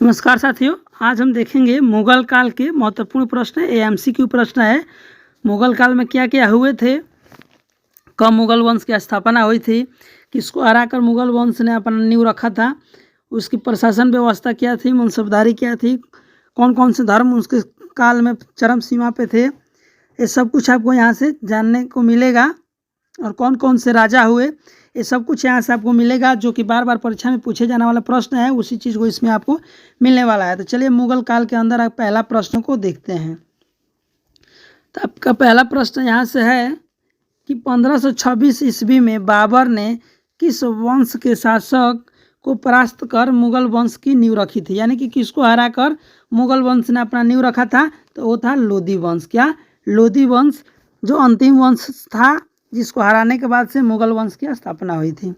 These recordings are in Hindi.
नमस्कार साथियों, आज हम देखेंगे मुगल काल के महत्वपूर्ण प्रश्न। एमसीक्यू प्रश्न है। मुगल काल में क्या क्या हुए थे, कब मुगल वंश की स्थापना हुई थी, किसको हराकर मुगल वंश ने अपना नींव रखा था, उसकी प्रशासन व्यवस्था क्या थी, मनसबदारी क्या थी, कौन कौन से धर्म उसके काल में चरम सीमा पे थे, ये सब कुछ आपको यहाँ से जानने को मिलेगा। और कौन कौन से राजा हुए, ये सब कुछ यहाँ से आपको मिलेगा, जो कि बार बार परीक्षा में पूछे जाने वाला प्रश्न है। उसी चीज़ को इसमें आपको मिलने वाला है। तो चलिए मुगल काल के अंदर आप पहला प्रश्न को देखते हैं। तो आपका पहला प्रश्न यहाँ से है कि 1526 ईस्वी में बाबर ने किस वंश के शासक को परास्त कर मुगल वंश की नींव रखी थी, यानी कि किसको हराकर मुगल वंश ने अपना नींव रखा था। तो वो था लोधी वंश। क्या? लोधी वंश, जो अंतिम वंश था जिसको हराने के बाद से मुगल वंश की स्थापना हुई थी।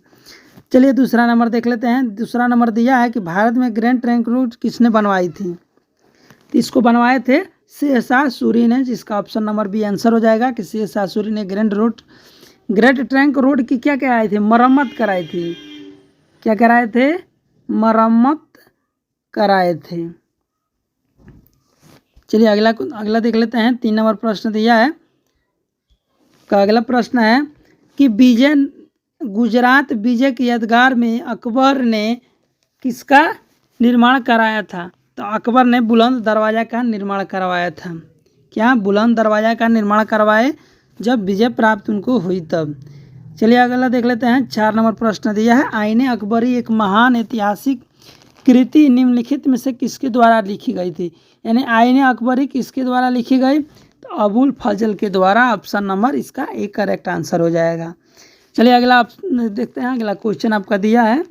चलिए दूसरा नंबर देख लेते हैं। दूसरा नंबर दिया है कि भारत में ग्रैंड ट्रंक रोड किसने बनवाई थी। तो इसको बनवाए थे शेरशाह सूरी ने, जिसका ऑप्शन नंबर बी आंसर हो जाएगा कि शेरशाह सूरी ने ग्रेट ट्रंक रोड की क्या कराई थी, मरम्मत कराई थी। क्या कराए थे? मरम्मत कराए थे। चलिए अगला देख लेते हैं। 3 नंबर प्रश्न दिया है। का अगला प्रश्न है कि गुजरात विजय की यादगार में अकबर ने किसका निर्माण कराया था। तो अकबर ने बुलंद दरवाज़ा का निर्माण करवाया था। क्या? बुलंद दरवाज़ा का निर्माण करवाए जब विजय प्राप्त उनको हुई तब। चलिए अगला देख लेते हैं। 4 नंबर प्रश्न दिया है। आईने अकबरी एक महान ऐतिहासिक कृति निम्नलिखित में से किसके द्वारा लिखी गई थी, यानी आईने अकबरी किसके द्वारा लिखी गई। तो अबुल फजल के द्वारा। ऑप्शन नंबर इसका एक करेक्ट आंसर हो जाएगा। चलिए अगला आप देखते हैं। अगला क्वेश्चन आपका दिया है,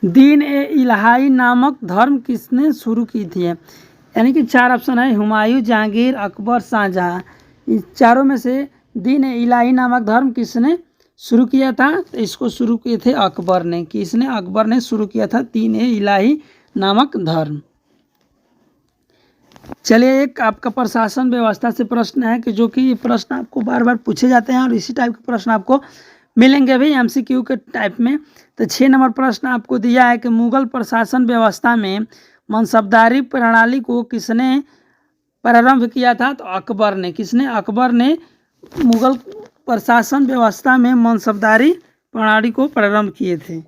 दीन ए इलाही नामक धर्म किसने शुरू की थी, यानी कि 4 ऑप्शन है, हुमायूं, जहांगीर, अकबर, शाहजहां। इस चारों में से दीन ए इलाही नामक धर्म किसने शुरू किया था। तो इसको शुरू किए थे अकबर ने। किसने? अकबर ने शुरू किया था दीन ए इलाही नामक धर्म। चलिए एक आपका प्रशासन व्यवस्था से प्रश्न है कि जो कि ये प्रश्न आपको बार बार पूछे जाते हैं और इसी टाइप के प्रश्न आपको मिलेंगे भी एमसीक्यू के टाइप में। तो 6 नंबर प्रश्न आपको दिया है कि मुगल प्रशासन व्यवस्था में मनसबदारी प्रणाली को किसने प्रारंभ किया था। तो अकबर ने। किसने? अकबर ने मुगल प्रशासन व्यवस्था में मनसबदारी प्रणाली को प्रारंभ किए थे।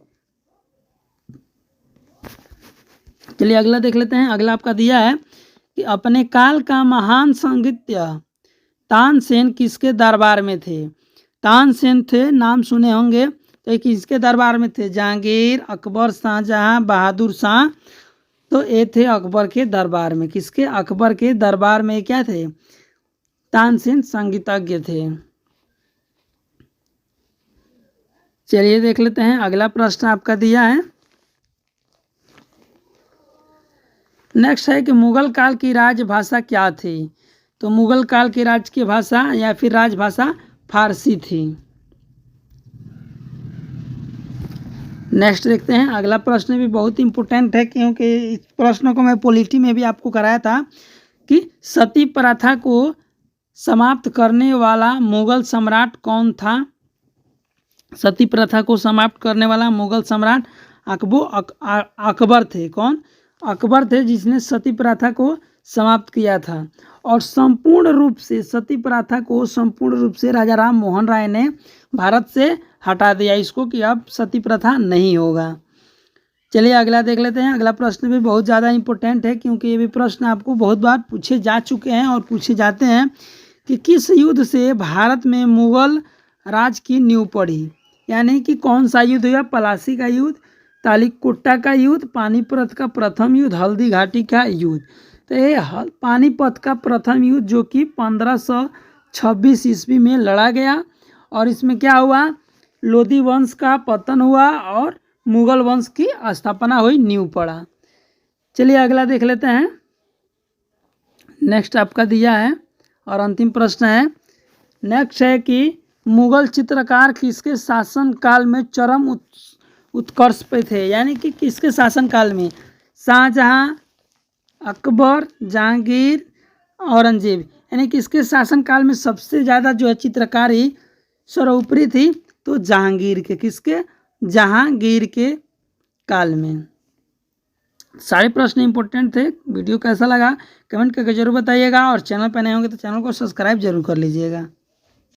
चलिए अगला देख लेते हैं। अगला आपका दिया है कि अपने काल का महान संगीतज्ञ तानसेन किसके दरबार में थे। तानसेन थे, नाम सुने होंगे। तो किसके दरबार में थे? जहांगीर, अकबर, शाहजहां, बहादुर शाह। तो ये थे अकबर के दरबार में। किसके? अकबर के दरबार में क्या थे? तानसेन संगीतज्ञ थे। चलिए देख लेते हैं। अगला प्रश्न आपका दिया है, नेक्स्ट है कि मुगल काल की राजभाषा क्या थी। तो मुगल काल की राज की भाषा या फिर राजभाषा फारसी थी। नेक्स्ट देखते हैं। अगला प्रश्न भी बहुत इंपॉर्टेंट है, क्योंकि इस प्रश्न को मैं पॉलिटी में भी आपको कराया था कि सती प्रथा को समाप्त करने वाला मुगल सम्राट कौन था। सती प्रथा को समाप्त करने वाला मुगल सम्राट अकबर थे। कौन? अकबर थे, जिसने सती प्रथा को समाप्त किया था। और संपूर्ण रूप से सती प्रथा को संपूर्ण रूप से राजा राम मोहन राय ने भारत से हटा दिया इसको, कि अब सती प्रथा नहीं होगा। चलिए अगला देख लेते हैं। अगला प्रश्न भी बहुत ज़्यादा इंपॉर्टेंट है, क्योंकि ये भी प्रश्न आपको बहुत बार पूछे जा चुके हैं और पूछे जाते हैं कि किस युद्ध से भारत में मुगल राज की नींव पड़ी, यानी कि कौन सा युद्ध हुआ। पलासी का युद्ध, तालिकोटा का युद्ध, पानीपत का प्रथम युद्ध, हल्दी घाटी का युद्ध। तो ये पानीपत का प्रथम युद्ध जो कि 1526 ईस्वी में लड़ा गया, और इसमें क्या हुआ, लोधी वंश का पतन हुआ और मुगल वंश की स्थापना हुई, नींव पड़ा। चलिए अगला देख लेते हैं। नेक्स्ट आपका दिया है और अंतिम प्रश्न है। नेक्स्ट है कि मुगल चित्रकार किसके शासन काल में चरम उत्कर्ष पे थे, यानी कि किसके शासन काल में। शाहजहां, अकबर, जहांगीर, औरंगजेब, यानी किसके शासन काल में सबसे ज़्यादा जो है चित्रकारी सर्वोपरि थी। तो जहांगीर के। किसके? जहांगीर के काल में। सारे प्रश्न इंपॉर्टेंट थे। वीडियो कैसा लगा कमेंट करके जरूर बताइएगा, और चैनल पर नए होंगे तो चैनल को सब्सक्राइब जरूर कर लीजिएगा।